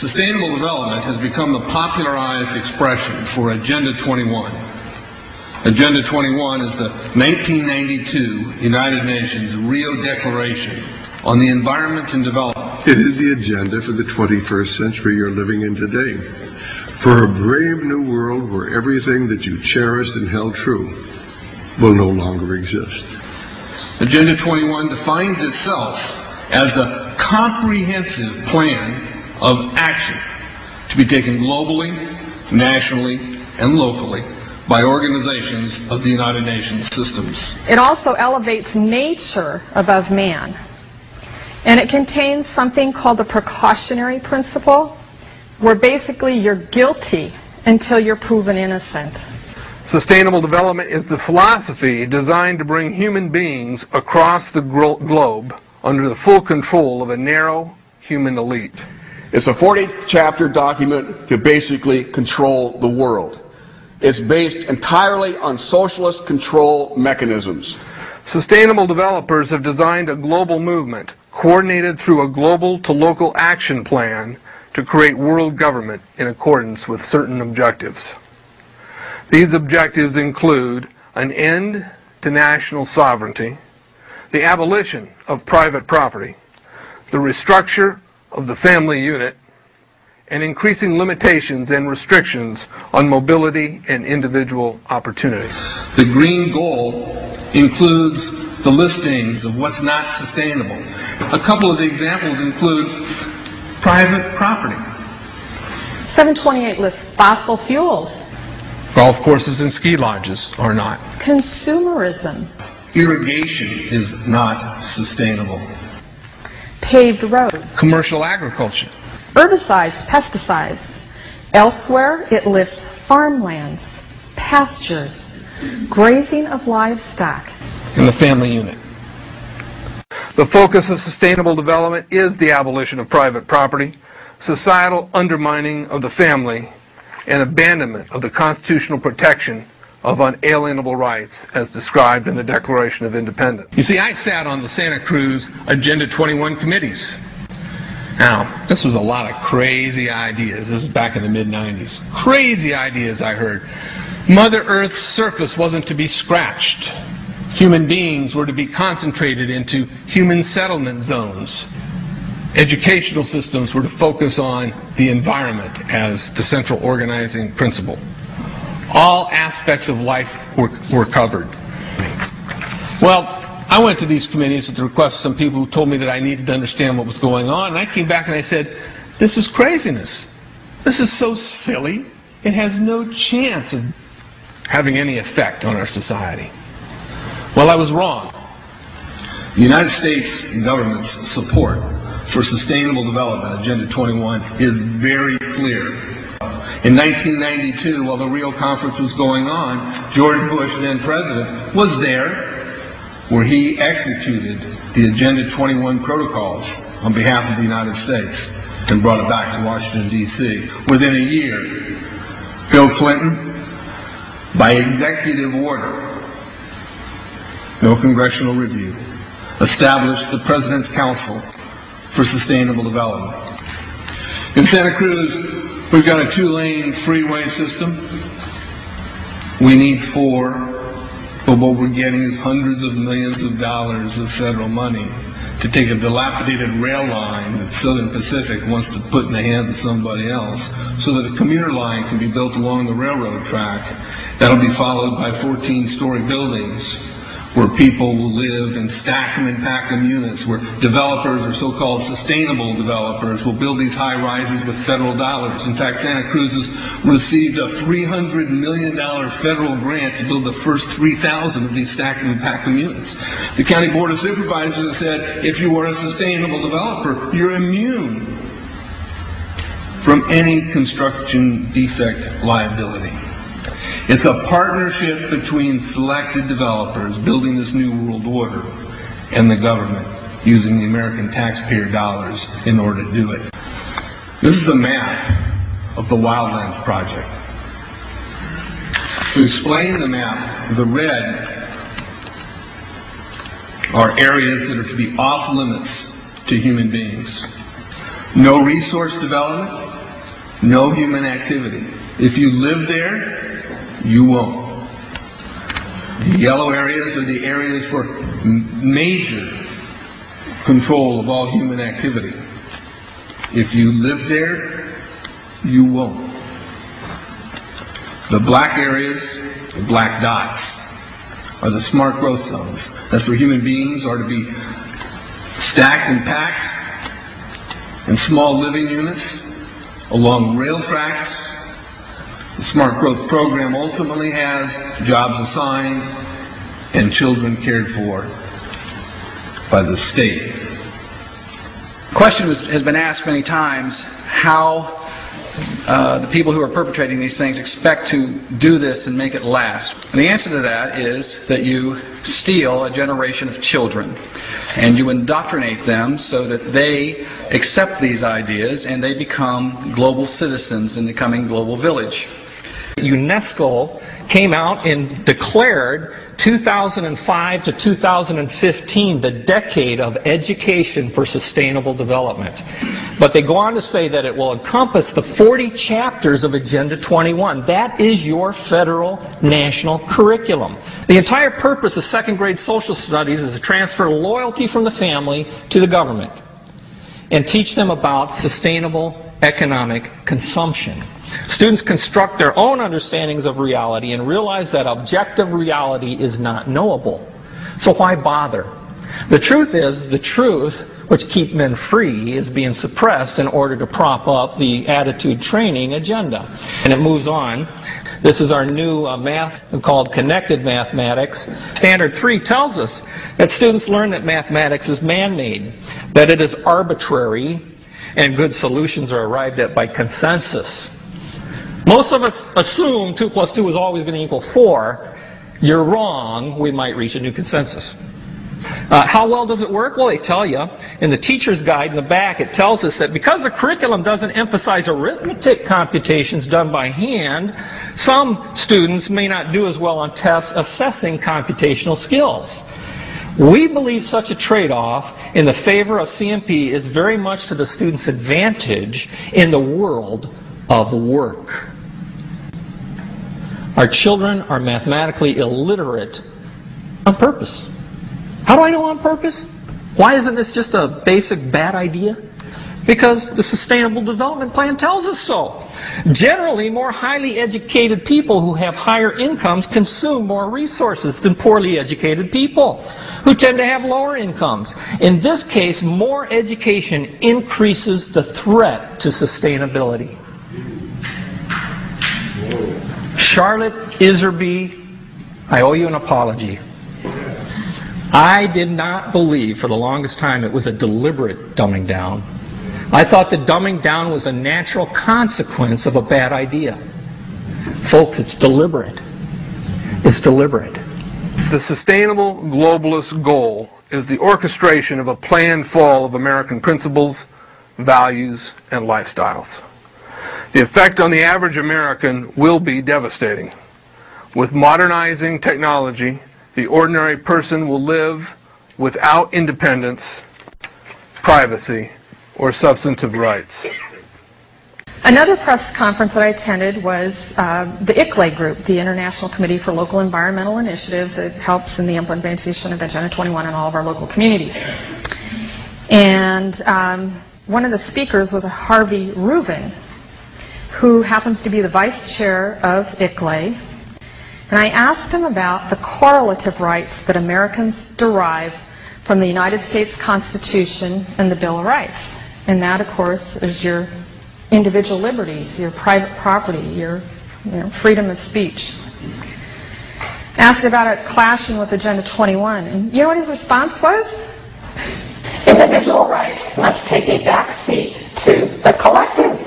Sustainable development has become the popularized expression for Agenda 21. Agenda 21 is the 1992 United Nations Rio Declaration on the Environment and Development. It is the agenda for the 21st century you're living in today. For a brave new world where everything that you cherished and held true will no longer exist. Agenda 21 defines itself as the comprehensive plan of action to be taken globally, nationally, and locally by organizations of the United Nations systems. It also elevates nature above man. And it contains something called the precautionary principle, where basically you're guilty until you're proven innocent. Sustainable development is the philosophy designed to bring human beings across the globe under the full control of a narrow human elite. It's a 40-chapter document to basically control the world. It's based entirely on socialist control mechanisms. Sustainable developers have designed a global movement coordinated through a global to local action plan to create world government in accordance with certain objectives. These objectives include an end to national sovereignty, the abolition of private property, the restructure of the family unit, and increasing limitations and restrictions on mobility and individual opportunity. The green goal includes the listings of what's not sustainable. A couple of the examples include private property. 728 lists fossil fuels. Golf courses and ski lodges are not. Consumerism. Irrigation is not sustainable. Paved roads. Commercial agriculture. Herbicides, pesticides. Elsewhere, it lists farmlands, pastures, grazing of livestock. And the family unit. The focus of sustainable development is the abolition of private property, societal undermining of the family, and abandonment of the constitutional protection of unalienable rights as described in the Declaration of Independence. You see, I sat on the Santa Cruz Agenda 21 committees. Now, this was a lot of crazy ideas. This is back in the mid-90s. Crazy ideas I heard. Mother Earth's surface wasn't to be scratched. Human beings were to be concentrated into human settlement zones. Educational systems were to focus on the environment as the central organizing principle. All aspects of life were covered. Well, I went to these committees at the request of some people who told me that I needed to understand what was going on, and I came back and I said, this is craziness. This is so silly. It has no chance of having any effect on our society. Well, I was wrong. The United States government's support for sustainable development, Agenda 21, is very clear. In 1992, while the Rio Conference was going on, George Bush, then president, was there where he executed the Agenda 21 protocols on behalf of the United States and brought it back to Washington, D.C. Within a year, Bill Clinton, by executive order, no congressional review, established the President's Council for Sustainable Development. In Santa Cruz, we've got a 2-lane freeway system. We need 4. But what we're getting is hundreds of millions of dollars of federal money to take a dilapidated rail line that Southern Pacific wants to put in the hands of somebody else so that a commuter line can be built along the railroad track. That'll be followed by 14-story buildings where people will live and stack them and pack them units, where developers or so-called sustainable developers will build these high-rises with federal dollars. In fact, Santa Cruz has received a $300 million federal grant to build the first 3,000 of these stack and pack them units. The County Board of Supervisors has said, if you are a sustainable developer, you're immune from any construction defect liability. It's a partnership between selected developers building this new world order and the government using the American taxpayer dollars in order to do it. This is a map of the Wildlands Project. To explain the map, the red are areas that are to be off limits to human beings. No resource development, No human activity. If you live there, you won't. The yellow areas are the areas for major control of all human activity. If you live there, you won't. The black areas, the black dots, are the smart growth zones. That's where human beings are to be stacked and packed in small living units along rail tracks. The Smart Growth Program ultimately has jobs assigned and children cared for by the state. The question has been asked many times how the people who are perpetrating these things expect to do this and make it last. And the answer to that is that you steal a generation of children and you indoctrinate them so that they accept these ideas and they become global citizens in the coming global village. UNESCO came out and declared 2005 to 2015 the decade of education for sustainable development. But they go on to say that it will encompass the 40 chapters of Agenda 21. That is your federal national curriculum. The entire purpose of second grade social studies is to transfer loyalty from the family to the government and teach them about sustainable economic consumption. Students construct their own understandings of reality and realize that objective reality is not knowable. So why bother? The truth is, the truth, which keeps men free, is being suppressed in order to prop up the attitude training agenda. And it moves on. This is our new math called connected mathematics. Standard 3 tells us that students learn that mathematics is man-made, that it is arbitrary, and good solutions are arrived at by consensus. Most of us assume 2 plus 2 is always going to equal 4. You're wrong. We might reach a new consensus. How well does it work? Well, they tell you in the teacher's guide in the back, it tells us that because the curriculum doesn't emphasize arithmetic computations done by hand, some students may not do as well on tests assessing computational skills. We believe such a trade-off in the favor of CMP is very much to the student's advantage in the world of work. Our children are mathematically illiterate on purpose. How do I know on purpose? Why isn't this just a basic bad idea? Because the Sustainable Development Plan tells us so. Generally, more highly educated people who have higher incomes consume more resources than poorly educated people who tend to have lower incomes. In this case, more education increases the threat to sustainability. Charlotte Iserby, I owe you an apology. I did not believe for the longest time it was a deliberate dumbing down. I thought the dumbing down was a natural consequence of a bad idea. Folks, it's deliberate. It's deliberate. The sustainable globalist goal is the orchestration of a planned fall of American principles, values, and lifestyles. The effect on the average American will be devastating. With modernizing technology, the ordinary person will live without independence, privacy, or substantive rights. Another press conference that I attended was the ICLE group, the International Committee for Local Environmental Initiatives. It helps in the implementation of Agenda 21 in all of our local communities. And one of the speakers was Harvey Reuven, who happens to be the vice chair of ICLE. And I asked him about the correlative rights that Americans derive from the United States Constitution and the Bill of Rights. And that, of course, is your individual liberties, your private property, your freedom of speech. Asked about it clashing with Agenda 21. And you know what his response was? Individual rights must take a back seat to the collective.